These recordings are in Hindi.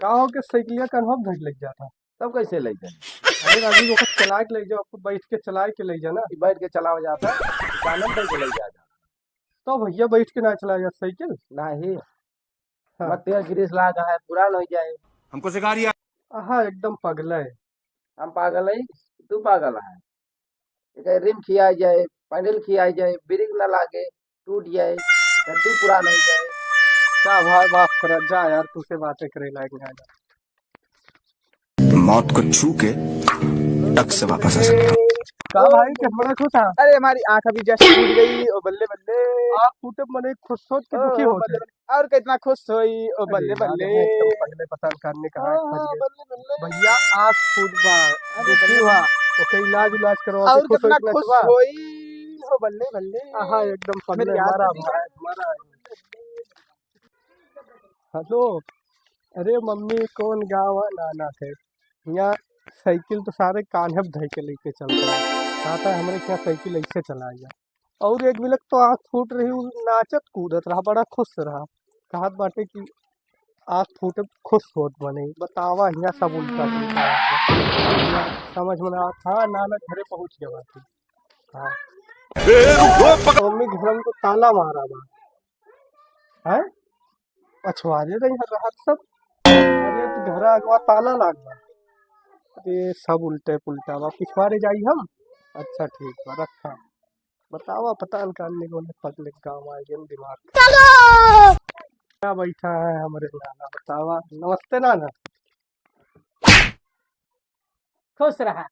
का हो के साइकिलिया कन्हवा भेज लग जाता। तब कैसे ले जाए? अरे राजू को चला के ले जाओ, आपको बैठ के चला के ले जाना। बैठ के चलावा जाता कानन पे ले जाता तो भैया बैठ के ना चला जा साइकिल। नहीं। हाँ मत तेल गिरीस लागा है पुरान हो जाए। हमको सिखा रिया। हाँ एकदम पगला है। हम पागल है, तू पागल है। एक रिम खिया जाए, पैडल खिया जाए, ब्रेक न लागे, टूट जाए, गड्डी पुरान हो जाए। क्या भाई बात कर जा यार, तुझसे बातें करे लायक नहीं आया। मौत को छू के टक से वापस आ सकता हूँ। का भाई किस बड़ा खुश था। अरे हमारी आंख अभी जस्ट टूट गई। ओ बल्ले बल्ले। आप फूटे मने खुश सोच के दुखी ओ होते। बल्ले बल्ले। और कितना खुश हुई। ओ अरे बल्ले यार, बल्ले। मैं एकदम पगले पसंद करने कहा फंस गए। बल्ले बल्ले। भैया आप फूट बा दुखी हुआ, ओके इलाज करवा के और खुश कितना हो खुश बा। हुई। हो बल्ले बल्ले। हाँ एकदम मेरी पगले याद मारा नहीं भाई मारा। हेलो। अरे मम्मी कौन गाँव नाना थे यहाँ। साइकिल तो सारे कान्हे धइ के लेके चल रहा है। कहता है हमारे यहाँ साइकिल ऐसे चलाइया। और एक मिलक तो आँख फूट रही, उ नाचत कूदत रहा, बड़ा खुश रहा। कहत बाटे कि आँख फूटे खुश होत बने। बतावा यहाँ सब उल्टा पुल्टा है। यहाँ समझ में ना आवत। हाँ नाना घरे पहुँच गया बाटे। हाँ तो मम्मी घर में तो ताला मारा बा है। पछवारे रही रहा सब। अरे तो घर अगवा ताला लाग बा। अरे सब उल्टे पुल्टा बा, पिछवाड़े जाई हम। अच्छा ठीक बा रखा। बतावा पता निकालने को पगले गाँव आए गए दिमाग क्या बैठा है हमारे नाना। बतावा नमस्ते नाना। खुश रहा।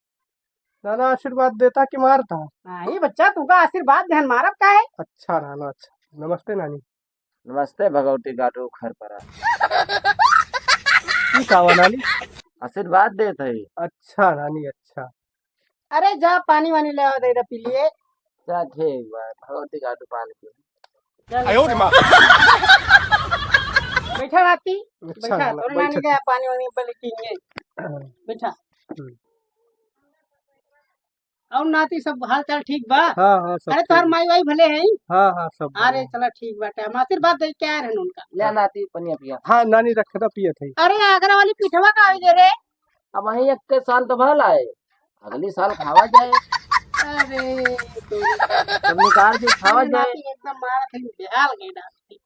नाना आशीर्वाद देता कि मारता। नहीं बच्चा, तुका आशीर्वाद ध्यान मारब का है। अच्छा नाना अच्छा। नमस्ते नानी। नमस्ते भगवती गाटू घर पर की कावा नानी। आशीर्वाद दे थे। अच्छा नानी अच्छा। अरे जा पानी वानी ले आओ, दे दे पी लिए। चल ठीक बा, भगवती गाटू पान के। चल आयो रे माँ। बैठा नाती। अच्छा बैठा नाना तोरे नानी बैठ। के पानी वानी पहले पीएंगे। बैठा। और नाती सब हाल चाल ठीक बा। हाँ हाँ सब अरे ठीक तोहर है। माई वाई भले हैं। हाँ हाँ सब अरे बढ़िया। चला ठीक बाटे, हम आशीर्वाद दे क्या रहन उनका। ले नाती पनिया पिया। हाँ नानी रखता पिए थे। अरे आगरा वाली पिठवा का आई दे रे। अब वही एक के साल तो भल आए, अगली साल खावा जाए। अरे सब निकाल के खावा जाए। नाती एकदम मारा थे बेहाल गई नाती।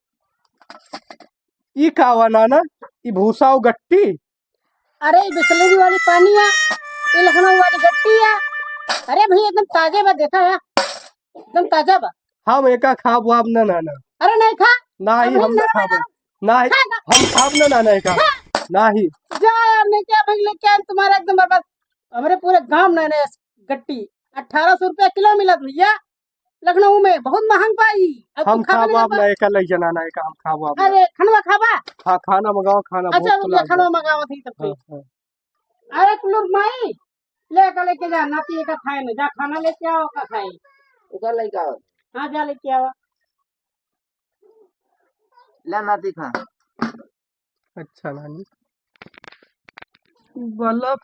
ई कावा नाना। ई भूसा और गट्टी। अरे बिस्लरी वाली पानी है, ये लखनऊ वाली गट्टी है। अरे भैया एकदम ताजे बा, देखा है एकदम ताजा बा। हम एका खाब वाब ना नाना। अरे नहीं खा। नाही अभी हम ना ना खाब। ना नाही खा ना। हम खाब ना नाना एका। नाही जा यार, नहीं क्या भाई लेके आए तुम्हारा एकदम बर्बाद। हमारे पूरे गांव में ने गट्टी 1800 रुपया किलो मिला भैया लखनऊ में, बहुत महंग पाई। अब हम तू खा खाब भी वाब नहीं ना पा। एका ले जा नाना एका हम खाब वाब ना। अरे खनवा खाबा। हाँ खाना मंगाओ खाना अच्छा भूख तो रुक जा, लाग खनवा गया। मंगावा थी तब हाँ से। हाँ। अरे कुल्लू माई लेके जा, नाती का खाए ना, जा खाना लेके आओ का खाए। उधर लइका हाँ जा लेके आओ। ले नाती खा। अच्छा नानी बल्लभ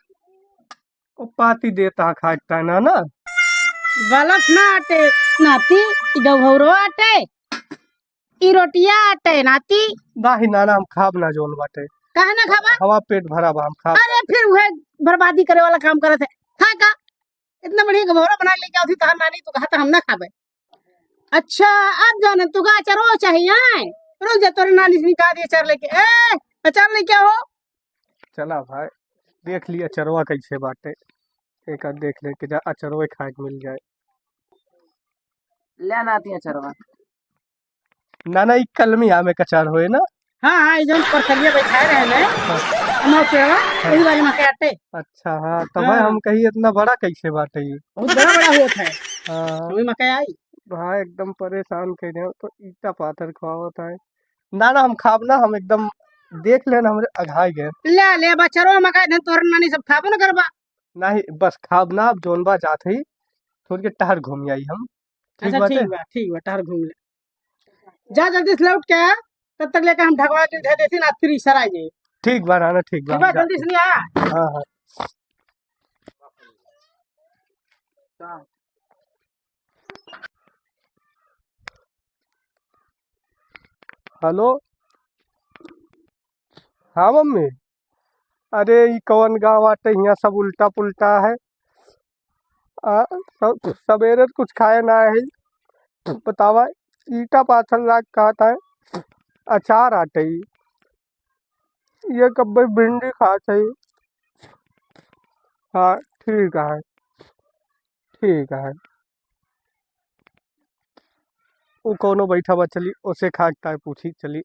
ओ पाती देता खाटा नाना। बलफ ना आटे नाती, गभौरो आटे, ई रोटिया आटे नाती। नाही नाना हम खाब ना जोन बाटे। काहे ना खाबा। हवा पेट भरा बा हम खाब। अरे फिर वह बर्बादी करे वाला काम करत है। खा का इतना बढ़िया गभौरा बना लेके आओ थी तहार नानी, तो कहा था हम ना खाबे। अच्छा अब जाने तू का अचारो चाहिए। रुक जा, तोरे नानी से निकाल दिए अचार लेके। ए अचार लेके आओ। चला भाई देख लिया चरवा कैसे बाटे। एक आध देख ले के जा अचरवे खाए के मिल जाए। ले नाती है चरवा। नाना ई कलमी आमे कचार होए ना। हाँ हाँ, इधर परसलिया बैठाए रहे ने अमो पेवा, वही वाली मके आटे। अच्छा हाँ तो भाई हाँ हम कही इतना बड़ा कैसे बाटे ये। बहुत बड़ा बड़ा होता है। हाँ वही मके आई। भाई एकदम परेशान कर रहे हो तो ईटा पाथर खुआवत है। नाना हम खाब ना हम एकदम देख लेना हमरे अघाई गए। ले ले बचरो मका धन तोहर नानी सब खाबो न करबा। नहीं बस खाब ना अब जोन बा जात ही थोड़ी के टहर घूम आई हम। ठीक अच्छा बाटे। ठीक बा टहर घूम ले। जा जल्दी से लौट के आ, तब तक लेकर हम ढकवा के दे देती ना फ्री सर आ जाए। ठीक बा नाना ठीक बा ठीक हम बा, जाते जल्दी से ले आ। हैं। हाँ हाँ। हेलो। हाँ मम्मी। अरे ई कौन गाँव आटे, यहाँ सब उल्टा पुल्टा है। सब सवेरे तो कुछ खाए ना है। बतावा ईटा पाथर लाग खाता है, अचार आटे ई। ये कब भिंडी खात है। हाँ ठीक है, ठीक है। वो कोनो बैठा बा, चली उसे खाकता है पूछी चली।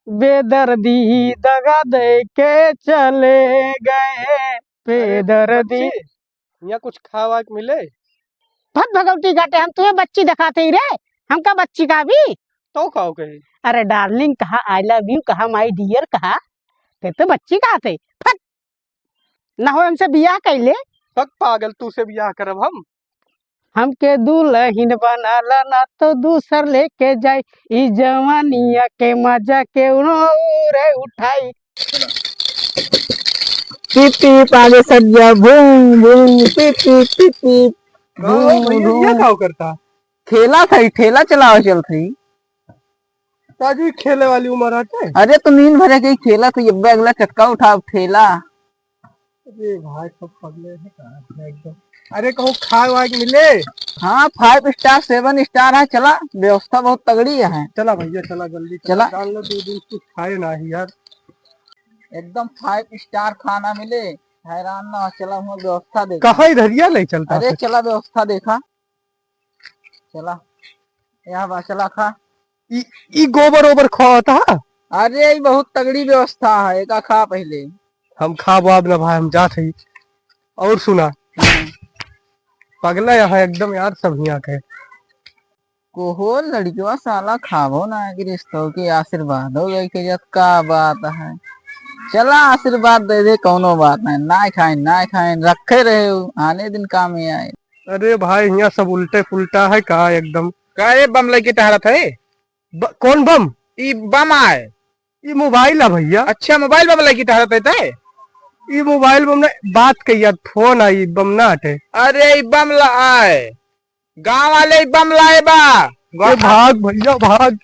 बेदर्दी दगा दे के चले गए, बेदर्दी। यहाँ कुछ खावा के मिले? भत भगवती घाटे हम तुम्हें बच्ची दिखाते ही रे, हमका बच्ची का भी। तो खाओ कहीं। अरे डार्लिंग कहा, आई लव यू कहा, माई डियर कहा, तो बच्ची कहा थे। फट ना हो हमसे बियाह कैले। पक पागल, तू से बियाह करब हम? हमके दुल्हन बनाला ना तो दूसर लेके जाए, ई जवानिया के मजा के रे उठाई। पीपी पागे सज्जा भूम भूम पीपी पीपी भैया क्या करता? ठेला था, ठेला चलाओ चल थी। ताजी खेले वाली उम्र आते। अरे तो नींद भरे के ठेला तो ये अगला चक्का उठा ठेला। अरे भाई सब पगले हैं कहाँ एकदम। अरे कहूँ खाए वाए के मिले? हाँ 5 स्टार 7 स्टार है, चला व्यवस्था बहुत तगड़ी है। चला भैया चला जल्दी चला। डाल लो, 2 दिन कुछ खाए ना ही यार। एकदम 5 स्टार खाना मिले, हैरान ना हो। चला हुआ व्यवस्था देखा। कहाँ इधरिया नहीं चलता? अरे चला व्यवस्था देखा, चला यहाँ बा, चला खा। ई गोबर ओबर खा था। अरे ये बहुत तगड़ी व्यवस्था है, एक खा पहले। हम खा बाब ना भाई, हम जात है। और सुना, पगला यहाँ एकदम यार, सब यहाँ के कोहो लड़कियों साला खावो ना कि रिश्तों की आशीर्वाद हो गई के जत का बात है। चला आशीर्वाद दे दे, कौनो बात नहीं, ना खाए ना खाए रखे रहे हो, आने दिन काम में आए। अरे भाई यहाँ सब उल्टे पुल्टा है का एकदम। का ये बम लेके टहरत है? कौन बम? ई बम आए। ये मोबाइल है भैया। अच्छा मोबाइल बम लेके टहरत है? ये मोबाइल बम ने बात कही, फोन आई बम ना हटे। अरे ई बम आए, गाँव वाले बम लाए बा। भाग भैया भाग।